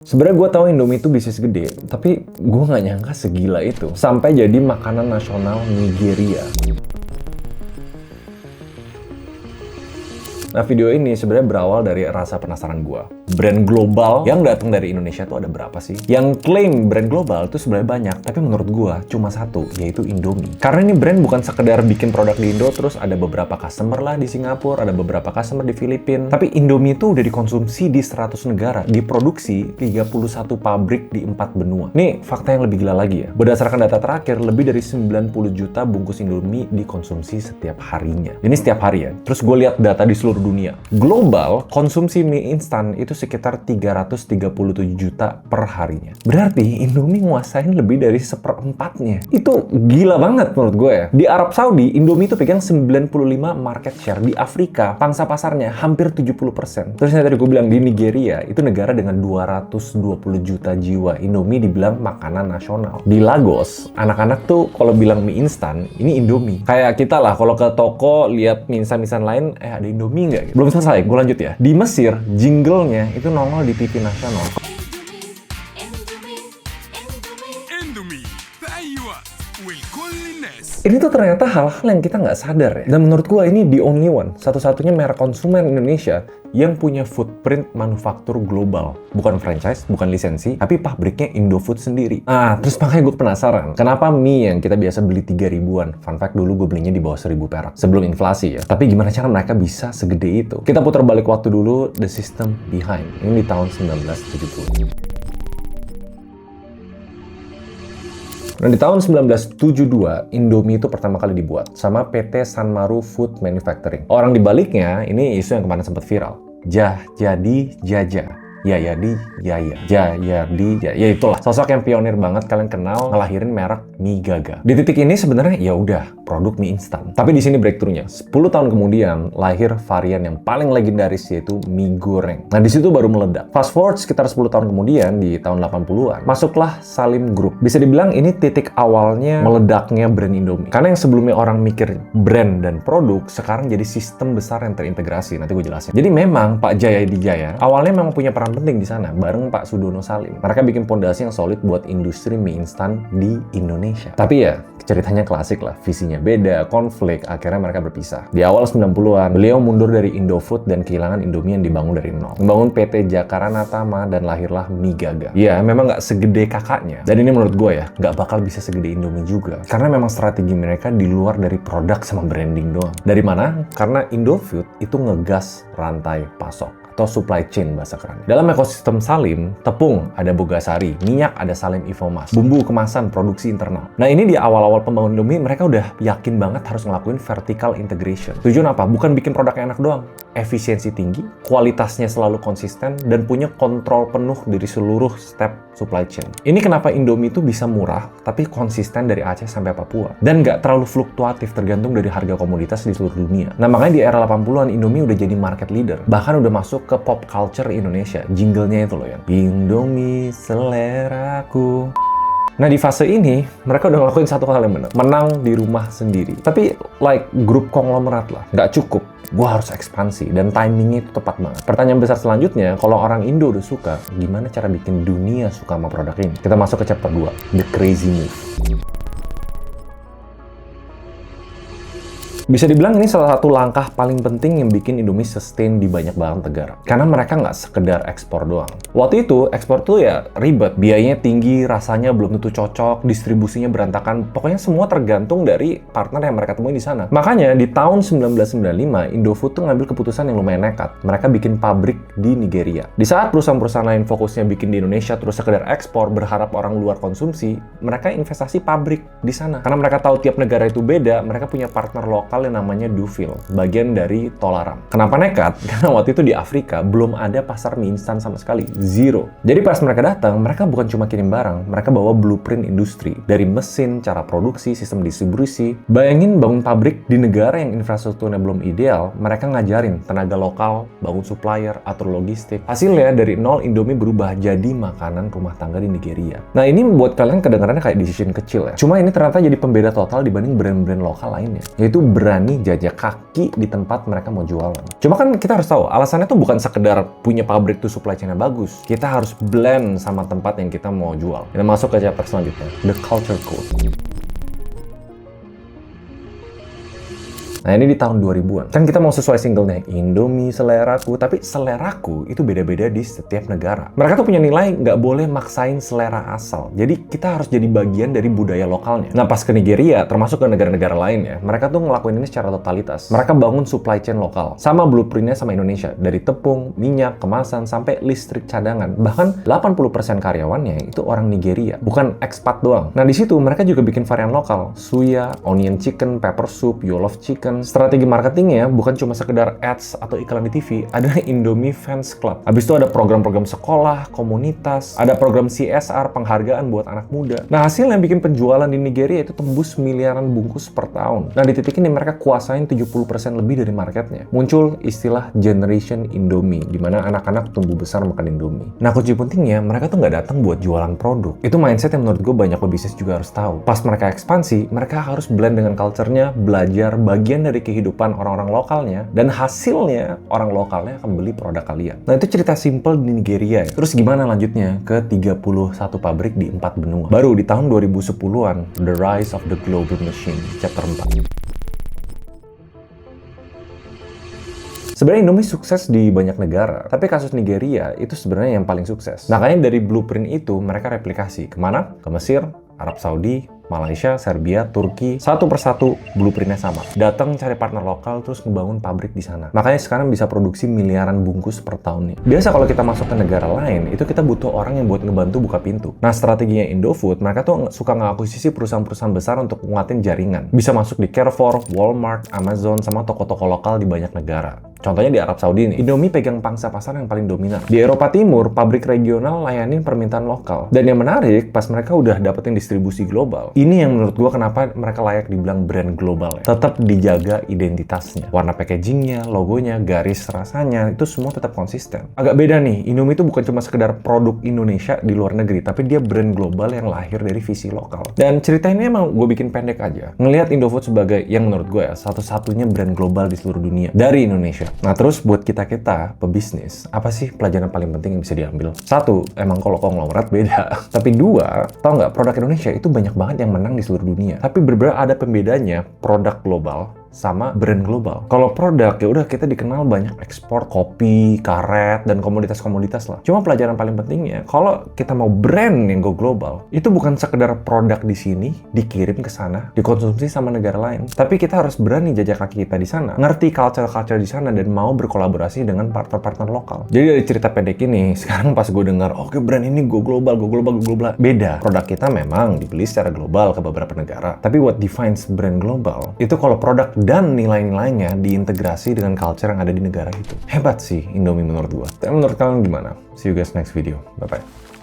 Sebenarnya gue tahu Indomie itu bisnis gede, tapi gue nggak nyangka segila itu. Sampai jadi makanan nasional Nigeria. Nah, video ini sebenarnya berawal dari rasa penasaran gue. Brand global yang datang dari Indonesia tuh ada berapa sih? Yang klaim brand global itu sebenarnya banyak, tapi menurut gue cuma satu, yaitu Indomie. Karena ini brand bukan sekedar bikin produk di Indo, terus ada beberapa customer lah di Singapura, ada beberapa customer di Filipina. Tapi Indomie itu udah dikonsumsi di 100 negara, diproduksi 31 pabrik di 4 benua. Nih, fakta yang lebih gila lagi ya. Berdasarkan data terakhir, lebih dari 90 juta bungkus Indomie dikonsumsi setiap harinya. Ini setiap hari ya. Terus gue lihat data di seluruh dunia. Global, konsumsi mie instan itu sekitar 337 juta per harinya. Berarti Indomie nguasain lebih dari 1/4-nya. Itu gila banget menurut gue ya. Di Arab Saudi, Indomie itu pegang 95 market share. Di Afrika, pangsa pasarnya hampir 70%. Terus yang tadi gue bilang di Nigeria, itu negara dengan 220 juta jiwa. Indomie dibilang makanan nasional. Di Lagos, anak-anak tuh kalau bilang mie instan, ini Indomie. Kayak kita lah, kalau ke toko lihat mie instan lain, ada Indomie nggak? Belum selesai, gue lanjut ya. Di Mesir, jinglenya itu nongol di TV nasional. Ini tuh ternyata hal-hal yang kita nggak sadar ya. Dan menurut gue ini the only one, satu-satunya merek konsumen Indonesia yang punya footprint manufaktur global. Bukan franchise, bukan lisensi, tapi pabriknya Indofood sendiri. Terus makanya gue penasaran, kenapa mie yang kita biasa beli 3.000-an? Fun fact, dulu gue belinya di bawah 1.000 perak, sebelum inflasi ya. Tapi gimana cara mereka bisa segede itu? Kita putar balik waktu dulu, the system behind. Ini di tahun 1970. Nah, di tahun 1972, Indomie itu pertama kali dibuat sama PT Sanmaru Food Manufacturing. Orang dibaliknya, ini isu yang kemarin sempat viral. Jadi Jaja. Yayadi Yaya. Jayadi Yaya. Ya itulah. Sosok yang pionir banget, kalian kenal, ngelahirin merek mie Gaga. Di titik ini sebenarnya ya udah produk mie instan. Tapi di sini breakthrough-nya. 10 tahun kemudian lahir varian yang paling legendaris, yaitu mie goreng. Nah, di situ baru meledak. Fast forward sekitar 10 tahun kemudian, di tahun 80-an, masuklah Salim Group. Bisa dibilang ini titik awalnya meledaknya brand Indomie. Karena yang sebelumnya orang mikir brand dan produk, sekarang jadi sistem besar yang terintegrasi. Nanti gue jelasin. Jadi memang Pak Jayadi Jaya awalnya memang punya peran penting di sana, bareng Pak Sudono Salim. Mereka bikin pondasi yang solid buat industri mie instan di Indonesia. Tapi ya, ceritanya klasik lah. Visinya beda, konflik, akhirnya mereka berpisah. Di awal 90-an, beliau mundur dari Indofood dan kehilangan Indomie yang dibangun dari nol. Membangun PT Jakarta Tama dan lahirlah mie Gaga. Ya, memang nggak segede kakaknya. Dan ini menurut gue ya, nggak bakal bisa segede Indomie juga. Karena memang strategi mereka di luar dari produk sama branding doang. Dari mana? Karena Indofood itu ngegas rantai pasok atau supply chain bahasa kerennya. Dalam ekosistem Salim, tepung ada Bogasari, minyak ada Salim Infomas, bumbu kemasan produksi internal. Nah, ini di awal-awal pembangunan Indomie mereka udah yakin banget harus ngelakuin vertical integration. Tujuan apa? Bukan bikin produk yang enak doang. Efisiensi tinggi, kualitasnya selalu konsisten, dan punya kontrol penuh dari seluruh step supply chain. Ini kenapa Indomie itu bisa murah, tapi konsisten dari Aceh sampai Papua. Dan nggak terlalu fluktuatif tergantung dari harga komoditas di seluruh dunia. Nah, makanya di era 80-an Indomie udah jadi market leader. Bahkan udah masuk ke pop culture Indonesia. Jinglenya itu loh ya. Indomie seleraku. Nah, di fase ini, mereka udah ngelakuin satu hal yang benar. Menang di rumah sendiri. Tapi, like grup konglomerat lah. Nggak cukup. Gue harus ekspansi. Dan timingnya itu tepat banget. Pertanyaan besar selanjutnya, kalau orang Indo udah suka, gimana cara bikin dunia suka sama produk ini? Kita masuk ke chapter 2. The Crazy Move. Bisa dibilang ini salah satu langkah paling penting yang bikin Indomie sustain di banyak banget negara. Karena mereka nggak sekedar ekspor doang. Waktu itu, ekspor tuh ya ribet. Biayanya tinggi, rasanya belum tentu cocok, distribusinya berantakan. Pokoknya semua tergantung dari partner yang mereka temui di sana. Makanya, di tahun 1995, Indofood tuh ngambil keputusan yang lumayan nekat. Mereka bikin pabrik di Nigeria. Di saat perusahaan-perusahaan lain fokusnya bikin di Indonesia, terus sekedar ekspor, berharap orang luar konsumsi, mereka investasi pabrik di sana. Karena mereka tahu tiap negara itu beda, mereka punya partner lokal yang namanya Dufil, bagian dari Tolaram. Kenapa nekat? Karena waktu itu di Afrika belum ada pasar mie instan sama sekali, zero. Jadi pas mereka datang, mereka bukan cuma kirim barang, mereka bawa blueprint industri, dari mesin, cara produksi, sistem distribusi. Bayangin bangun pabrik di negara yang infrastrukturnya belum ideal, mereka ngajarin tenaga lokal, bangun supplier, atur logistik. Hasilnya dari nol Indomie berubah jadi makanan rumah tangga di Nigeria. Nah, ini buat kalian kedengarannya kayak decision kecil ya. Cuma ini ternyata jadi pembeda total dibanding brand-brand lokal lainnya, yaitu brand berani jajak kaki di tempat mereka mau jualan. Cuma kan kita harus tahu, alasannya tuh bukan sekedar punya pabrik tuh supply chain-nya bagus. Kita harus blend sama tempat yang kita mau jual. Kita masuk ke chapter selanjutnya, the culture code. Nah ini di tahun 2000-an. Kan kita mau sesuai singlenya, Indomie seleraku. Tapi seleraku itu beda-beda di setiap negara. Mereka tuh punya nilai nggak boleh maksain selera asal. Jadi kita harus jadi bagian dari budaya lokalnya. Nah pas ke Nigeria, termasuk ke negara-negara lain ya, mereka tuh ngelakuin ini secara totalitas. Mereka bangun supply chain lokal. Sama blueprintnya sama Indonesia. Dari tepung, minyak, kemasan, sampai listrik cadangan. Bahkan 80% karyawannya itu orang Nigeria. Bukan ekspat doang. Nah di situ mereka juga bikin varian lokal. Suya, onion chicken, pepper soup, Jollof chicken. Strategi marketingnya bukan cuma sekedar ads atau iklan di TV, ada Indomie Fans Club. Habis itu ada program-program sekolah, komunitas, ada program CSR, penghargaan buat anak muda. Nah hasilnya bikin penjualan di Nigeria itu tembus miliaran bungkus per tahun. Nah di titik ini mereka kuasain 70% lebih dari marketnya. Muncul istilah Generation Indomie, di mana anak-anak tumbuh besar makan Indomie. Nah kunci pentingnya, mereka tuh nggak datang buat jualan produk. Itu mindset yang menurut gue banyak pebisnis juga harus tahu. Pas mereka ekspansi, mereka harus blend dengan culture-nya, belajar bagian dari kehidupan orang-orang lokalnya, dan hasilnya orang lokalnya akan beli produk kalian. Nah itu cerita simple di Nigeria ya. Terus gimana lanjutnya ke 31 pabrik di 4 benua. Baru di tahun 2010-an, The Rise of the Global Machine, chapter 4. Sebenarnya Indomie sukses di banyak negara, tapi kasus Nigeria itu sebenarnya yang paling sukses. Makanya dari blueprint itu mereka replikasi kemana? Ke Mesir, Arab Saudi, Malaysia, Serbia, Turki, satu persatu blueprintnya sama. Datang cari partner lokal terus ngebangun pabrik di sana. Makanya sekarang bisa produksi miliaran bungkus per tahun nih. Biasa kalau kita masuk ke negara lain, itu kita butuh orang yang buat ngebantu buka pintu. Nah strateginya Indofood, mereka tuh suka ngakuisisi perusahaan-perusahaan besar untuk nguatin jaringan. Bisa masuk di Carrefour, Walmart, Amazon, sama toko-toko lokal di banyak negara. Contohnya di Arab Saudi nih, Indomie pegang pangsa pasar yang paling dominan. Di Eropa Timur, pabrik regional layanin permintaan lokal. Dan yang menarik, pas mereka udah dapetin distribusi global, ini yang menurut gua kenapa mereka layak dibilang brand global ya. Tetap dijaga identitasnya. Warna packagingnya, logonya, garis rasanya, itu semua tetap konsisten. Agak beda nih, Indomie itu bukan cuma sekedar produk Indonesia di luar negeri, tapi dia brand global yang lahir dari visi lokal. Dan cerita ini emang gue bikin pendek aja. Ngelihat Indofood sebagai yang menurut gue ya, satu-satunya brand global di seluruh dunia dari Indonesia. Nah terus buat kita-kita pebisnis, apa sih pelajaran paling penting yang bisa diambil? Satu, emang kalau konglomerat beda. Tapi dua, tau nggak, produk Indonesia itu banyak banget yang menang di seluruh dunia. Tapi berbeda ada pembedanya produk global sama brand global. Kalau produk ya udah kita dikenal banyak ekspor kopi, karet, dan komoditas-komoditas lah. Cuma pelajaran paling pentingnya, kalau kita mau brand yang go global, itu bukan sekedar produk di sini dikirim ke sana, dikonsumsi sama negara lain. Tapi kita harus berani jajak kaki kita di sana, ngerti culture-culture di sana, dan mau berkolaborasi dengan partner-partner lokal. Jadi dari cerita pendek ini, sekarang pas gue dengar, oke, brand ini go global, go global, go global. Beda. Produk kita memang dibeli secara global ke beberapa negara. Tapi what defines brand global, itu kalau produk dan nilai-nilainya diintegrasi dengan culture yang ada di negara itu. Hebat sih Indomie menurut gua. Tapi menurut kalian gimana? See you guys next video. Bye-bye.